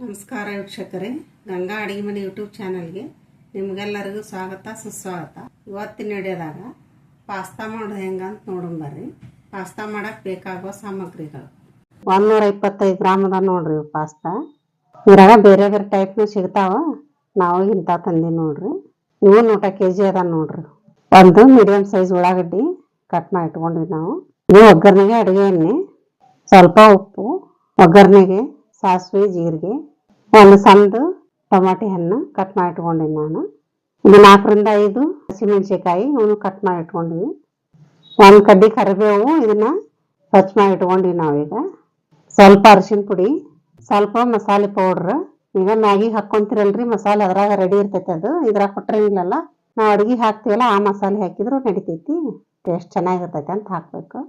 ನಮಸ್ಕಾರ ವೀಕ್ಷಕರೇ, ಗಂಗಾ ಅಡಿಗೆ ಮನೆ ಯೂಟ್ಯೂಬ್ ಚಾನಲ್ಗೆ ನಿಮಗೆಲ್ಲರಿಗೂ ಸ್ವಾಗತ ಸುಸ್ವಾಗತ. ಇವತ್ತಿನ ವಿಡಿಯೋದಾಗ ಪಾಸ್ತಾ ಮಾಡೋದು ಹೆಂಗಂತ ನೋಡೋಣ ಬರ್ರಿ. ಪಾಸ್ತಾ ಮಾಡಕ್ಕೆ ಬೇಕಾಗುವ ಸಾಮಗ್ರಿಗಳು 125 ಗ್ರಾಮ್ ಅದ ನೋಡ್ರಿ ಪಾಸ್ತಾ. ಇದ್ರಾಗ ಬೇರೆ ಬೇರೆ ಟೈಪ್ನು ಸಿಗ್ತಾವ. ನಾವು ಇಂಥ ತಂದಿ ನೋಡ್ರಿ. ಇವು 100 kg ಅದ ನೋಡ್ರಿ. ಒಂದು ಮೀಡಿಯಂ ಸೈಜ್ ಉಳ್ಳಾಗಡ್ಡಿ ಕಟ್ ಮಾಡಿ ಇಟ್ಕೊಂಡ್ವಿ ನಾವು. ಇದು ಒಗ್ಗರಣೆಗೆ ಅಡುಗೆ ಎಣ್ಣೆ, ಸ್ವಲ್ಪ ಉಪ್ಪು, ಒಗ್ಗರಣೆಗೆ ಸಾಸಿವೆ ಜೀರಿಗೆ, ಒಂದು ಸಣ್ಣ ಟೊಮಾಟೆ ಹಣ್ಣು ಕಟ್ ಮಾಡಿ ಇಟ್ಕೊಂಡಿನಿ ನಾನು. ಇದು 4 ರಿಂದ 5 ಹಸಿಮೆಣಸಿಕಾಯಿ ಇವನು ಕಟ್ ಮಾಡಿ ಇಟ್ಕೊಂಡಿವಿ. ಒಂದು ಕಡ್ಡಿ ಕರಿಬೇವು ಇದನ್ನ ಸ್ವಚ್ಛ ಮಾಡಿ ಇಟ್ಕೊಂಡಿವಿ ನಾವೀಗ. ಸ್ವಲ್ಪ ಅರಿಶಿನ ಪುಡಿ, ಸ್ವಲ್ಪ ಮಸಾಲೆ ಪೌಡ್ರ್. ಈಗ ಮ್ಯಾಗಿಗೆ ಹಾಕ್ಕೊಂತಿರಲ್ರಿ ಮಸಾಲೆ, ಅದ್ರಾಗ ರೆಡಿ ಇರ್ತೈತೆ ಅದು. ಇದ್ರಾಗ ಕೊಟ್ಟರಂಗಿಲ್ಲಲ್ಲ, ನಾವು ಅಡುಗೆ ಹಾಕ್ತೀವಲ್ಲ ಆ ಮಸಾಲೆ ಹಾಕಿದ್ರು ನಡಿತೈತಿ, ಟೇಸ್ಟ್ ಚೆನ್ನಾಗಿರ್ತೈತೆ ಅಂತ ಹಾಕ್ಬೇಕು.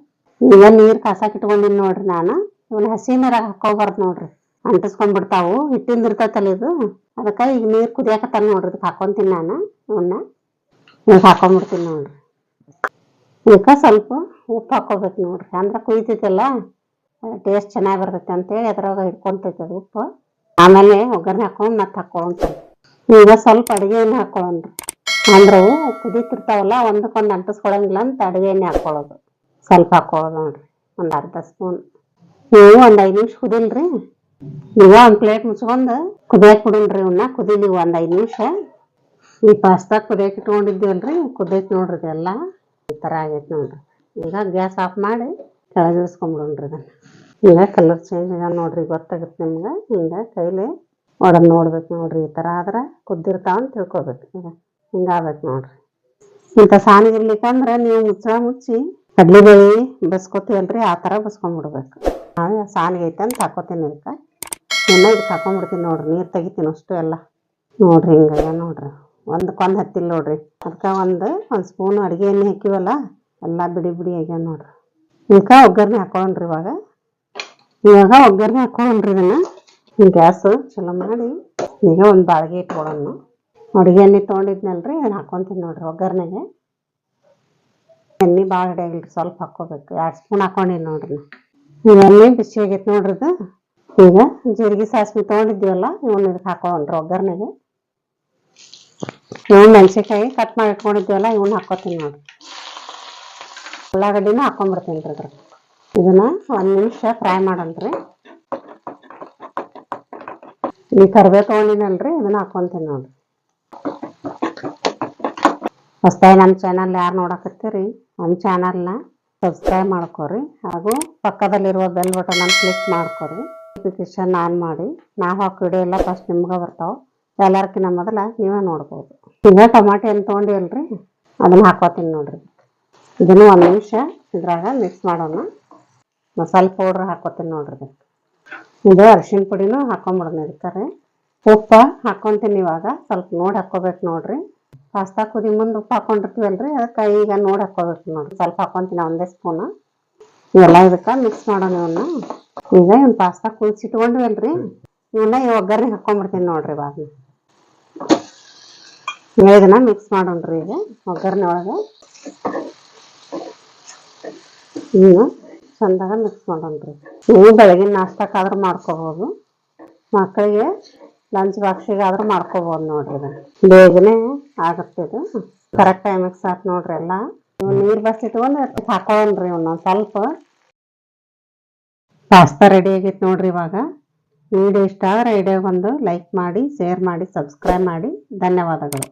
ಈಗ ನೀರು ಕಾಸಕ್ಕೆ ಇಟ್ಕೊಂಡಿನಿ ನೋಡ್ರಿ ನಾನು. ಇವನ್ನ ಹಸಿ ನೀರಾಗ ಹಾಕೋಬಾರ್ದು ನೋಡ್ರಿ, ಅಂಟಿಸ್ಕೊಂಡ್ಬಿಡ್ತಾವು. ಹಿಟ್ಟಿಂದ ಇರ್ತೈತಲ್ಲ ಇದು, ಅದಕ್ಕೆ ಈಗ ನೀರು ಕುದಿಯಾಕತ್ತಾನ ನೋಡ್ರಿ. ಇದಕ್ಕೆ ಹಾಕೊಂತೀನಿ ನಾನು. ಇವನ್ನ ಈಗ ಹಾಕೊಂಡ್ಬಿಡ್ತೀನಿ ನೋಡ್ರಿ. ಇದಕ್ಕೆ ಸ್ವಲ್ಪ ಉಪ್ಪು ಹಾಕೋಬೇಕು ನೋಡ್ರಿ, ಅಂದ್ರೆ ಕುದಿತೈತಲ್ಲ ಟೇಸ್ಟ್ ಚೆನ್ನಾಗಿ ಬರ್ತೈತೆ ಅಂತೇಳಿ ಅದ್ರಾಗ ಹಿಡ್ಕೊಂತೈತೆ ಅದು ಉಪ್ಪು. ಆಮೇಲೆ ಒಗ್ಗರಣೆ ಹಾಕೊಂಡು ಮತ್ತೆ ಹಾಕೊಳ್ಳೋಂತೀನಿ. ಈಗ ಸ್ವಲ್ಪ ಅಡುಗೆ ಎಣ್ಣೆ ಹಾಕೊಳ್ಳೋಣ್ರಿ, ಅಂದ್ರೆ ಕುದೀತಿರ್ತಾವಲ್ಲ ಒಂದಕ್ಕೊಂದು ಅಂಟಿಸ್ಕೊಳಂಗಿಲ್ಲ ಅಂತ ಅಡುಗೆ ಎಣ್ಣೆ ಹಾಕೊಳ್ಳೋದು. ಸ್ವಲ್ಪ ಹಾಕೊಳ್ಳೋದು ನೋಡ್ರಿ, ಒಂದು ಅರ್ಧ ಸ್ಪೂನ್. ನೀವು ಒಂದು 5 ನಿಮಿಷ ಕುದಿಲ್ರಿ. ಈಗ ಒಂದು ಪ್ಲೇಟ್ ಮುಚ್ಕೊಂಡು ಕುದಿಯಕ್ಕೆ ಬಿಡೋಣ್ರಿ. ಇವನ್ನ ಕುದಿಲಿ 1 5 ನಿಮಿಷ. ಈ ಪಾಸ್ತಾ ಕುದಿಯಕ್ಕೆ ಇಟ್ಕೊಂಡಿದ್ದೀವಲ್ರಿ, ಕುದಿಯಕ್ಕೆ ನೋಡ್ರಿ ಇದೆಲ್ಲ ಈ ಥರ ಆಗೈತೆ ನೋಡ್ರಿ. ಈಗ ಗ್ಯಾಸ್ ಆಫ್ ಮಾಡಿ ಕೆಳಗಿಳಿಸ್ಕೊಂಡ್ಬಿಡೋಣ್ರಿ ಇದನ್ನು. ಈಗ ಕಲರ್ ಚೇಂಜ್ ಆಗ ನೋಡ್ರಿ, ಗೊತ್ತಾಗುತ್ತೆ ನಿಮ್ಗೆ. ಹಿಂಗೆ ಕೈಲಿ ಒಡೆದು ನೋಡ್ಬೇಕು ನೋಡ್ರಿ. ಈ ಥರ ಆದ್ರೆ ಕುದ್ದಿರ್ತಾವ ಅಂತ ತಿಳ್ಕೊಬೇಕು. ಈಗ ಹಿಂಗಾಗ್ಬೇಕು ನೋಡ್ರಿ. ಇಂಥ ಸಾನಿಗಿರ್ಲಿಕ್ಕಂದ್ರೆ ನೀವು ಮುಚ್ಚಿ ಕಡ್ಲೆಬೇಳೆ ಬಸ್ಕೊತೀವಲ್ರಿ, ಆ ಥರ ಬಸ್ಕೊಂಡ್ಬಿಡ್ಬೇಕು. ಸಾನಿಗೆ ಐತೆ ಅಂತ ಹಾಕೋತೀನಿ ಇದಕ್ಕೆ. ಇನ್ನು ಇದಕ್ಕೆ ಹಾಕೊಂಡ್ಬಿಡ್ತೀನಿ ನೋಡ್ರಿ. ನೀರು ತೆಗಿತೀನಿ ಅಷ್ಟು ಎಲ್ಲ ನೋಡ್ರಿ. ಹಿಂಗೆ ನೋಡ್ರಿ ಒಂದಕ್ಕೊಂದು ಹತ್ತಿಲ್ಲ ನೋಡ್ರಿ. ಅದಕ್ಕೆ ಒಂದು ಸ್ಪೂನ್ ಅಡುಗೆ ಎಣ್ಣೆ ಹಾಕಿವಲ್ಲ, ಎಲ್ಲ ಬಿಡಿ ಬಿಡಿ ಆಗ್ಯಾವ ನೋಡ್ರಿ. ಇದಕ್ಕೆ ಒಗ್ಗರಣೆ ಹಾಕೊಳ್ಳೋಣ್ರಿ. ಇವಾಗ ಒಗ್ಗರಣೆ ಹಾಕೊಳ್ಳೋಣ್ರಿ. ಇದನ್ನು ಗ್ಯಾಸು ಚಲೋ ಮಾಡಿ ಈಗ ಒಂದು ಬಾಳ್ಗೆ ಇಟ್ಕೊಳ್ಳೋಣ. ಅಡುಗೆ ಎಣ್ಣೆ ತೊಗೊಂಡಿದ್ನಲ್ರಿ, ಅದನ್ನು ಹಾಕೊತೀನಿ ನೋಡ್ರಿ ಒಗ್ಗರಣೆಗೆ. ಎಣ್ಣೆ ಭಾಳ ಹಿಡಿಯಾಗಿಲ್ರಿ, ಸ್ವಲ್ಪ ಹಾಕ್ಕೋಬೇಕು. 2 ಸ್ಪೂನ್ ಹಾಕೊಂಡಿನಿ ನೋಡ್ರಿ. ಇವೆಣ್ಣೆ ಬಿಸಿ ಆಗೈತೆ ನೋಡ್ರಿ ಇದು. ಈಗ ಜೀರಿಗೆ ಸಾಸಿವೆ ತೊಗೊಂಡಿದ್ದೀವಲ್ಲ ಇವನ್ನ ಇದಕ್ಕೆ ಹಾಕೊಳ್ಳೋಣ್ರಿ ಒಗ್ಗರಣೆಗೆ. ಇವು ಮೆಣಸಿನ್ಕಾಯಿ ಕಟ್ ಮಾಡಿ ಇಟ್ಕೊಂಡಿದ್ದೀವಲ್ಲ ಇವನ್ನ ಹಾಕೋತೀನಿ ನೋಡ್ರಿ. ಉಳ್ಳಾಗಡ್ಡಿನ ಹಾಕೊಂಡ್ಬಿಡ್ತೀನಿ ರೀ ಅದ್ರ. ಇದನ್ನ 1 ನಿಮಿಷ ಫ್ರೈ ಮಾಡೋಣ್ರಿ. ಈ ಕರಿಬೇವು ತೊಗೊಂಡಿನಲ್ರಿ, ಇದನ್ನ ಹಾಕೊಂತೀನಿ ನೋಡ್ರಿ. ಹೊಸದಾಗಿ ನಮ್ಮ ಚಾನಲ್ ಯಾರು ನೋಡಕತ್ತೀರಿ, ನಮ್ಮ ಚಾನಲ್ನ ಸಬ್ಸ್ಕ್ರೈಬ್ ಮಾಡ್ಕೊರಿ. ಹಾಗೂ ಪಕ್ಕದಲ್ಲಿರುವ ಬೆಲ್ ಬಟನ್ ಕ್ಲಿಕ್ ಮಾಡ್ಕೊರಿ. ನೋಟಿಫಿಕೇಶನ್ ಆನ್ ಮಾಡಿ. ನಾವು ಹಾಕೋ ವಿಡಿಯೋ ಎಲ್ಲ ಫಸ್ಟ್ ನಿಮ್ಗೆ ಬರ್ತಾವೆ. ಎಲ್ಲರ್ಕಿನ್ನ ಮೊದಲ ನೀವೇ ನೋಡ್ಬೋದು. ಈಗ ಟೊಮಾಟೆ ಹಣ್ಣು ತೊಗೊಂಡಿವಲ್ರಿ, ಅದನ್ನು ಹಾಕೋತೀನಿ ನೋಡ್ರಿ. ಇದನ್ನು 1 ನಿಮಿಷ ಇದ್ರಾಗ ಮಿಕ್ಸ್ ಮಾಡೋಣ. ಮಸಾಲೆ ಪೌಡ್ರ್ ಹಾಕೋತೀನಿ ನೋಡ್ರಿ. ಇದು ಅರಿಶಿನ ಪುಡಿನೂ ಹಾಕೊಂಡ್ಬಿಡೋಣ ಇದಕ್ಕೆ. ಉಪ್ಪು ಹಾಕ್ಕೊಂತೀನಿ ಇವಾಗ. ಸ್ವಲ್ಪ ನೋಡಿ ಹಾಕ್ಕೋಬೇಕು ನೋಡ್ರಿ. ಪಾಸ್ತಾ ಕುದಿ ಮುಂದೆ ಉಪ್ಪು ಹಾಕೊಂಡಿರ್ತೀವಲ್ರಿ, ಅದಕ್ಕೆ ಈಗ ನೋಡಿ ಹಾಕ್ಕೋಬೇಕು ನೋಡ್ರಿ. ಸ್ವಲ್ಪ ಹಾಕ್ಕೊಂತೀನಿ 1 ಸ್ಪೂನು. ಇವೆಲ್ಲ ಇದಕ್ಕೆ ಮಿಕ್ಸ್ ಮಾಡೋಣ ಇವನ್ನ. ಈಗ ಇವ್ನ ಪಾಸ್ತಾ ಕುದಿಸಿಟ್ಕೊಂಡ್ವಲ್ರಿ, ಇವನ್ನ ಈ ಒಗ್ಗರಣೆ ಹಾಕ್ಕೊಂಡ್ಬಿಡ್ತೀನಿ ನೋಡ್ರಿ. ಇವಾಗ ಇದನ್ನ ಮಿಕ್ಸ್ ಮಾಡೋಣ್ರಿ. ಈಗ ಒಗ್ಗರಣೆ ಒಳಗೆ ಇನ್ನು ಚಂದಾಗ ಮಿಕ್ಸ್ ಮಾಡೋಣ್ರಿ. ನೀವು ಬೆಳಗಿನ ನಾಷ್ಟಕ್ಕಾದ್ರೂ ಮಾಡ್ಕೋಬೋದು, ಮಕ್ಕಳಿಗೆ ಲಂಚ್ ಬಾಕ್ಸಿಗಾದ್ರೂ ಮಾಡ್ಕೋಬೋದು ನೋಡ್ರಿ. ಇದು ಬೇಗನೆ ಆಗುತ್ತೆ. ಇದು ಕರೆಕ್ಟ್ ಟೈಮ್ ಮಿಕ್ಸ್ ಆಯ್ತು ನೋಡ್ರಿ ಎಲ್ಲ. ನೀರು ಬಸ್ ಇಟ್ಕೊಂಡು ಹಾಕೊಳ್ಳೋಣ್ರಿ ಇವನ್ನೊಂದು ಸ್ವಲ್ಪ. ಪಾಸ್ತಾ ರೆಡಿ ಆಗೈತೆ ನೋಡ್ರಿ. ಇವಾಗ ವಿಡಿಯೋ ಇಷ್ಟ ಆದರೆ ವಿಡಿಯೋಗೊಂದು ಲೈಕ್ ಮಾಡಿ, ಶೇರ್ ಮಾಡಿ, ಸಬ್ಸ್ಕ್ರೈಬ್ ಮಾಡಿ. ಧನ್ಯವಾದಗಳು.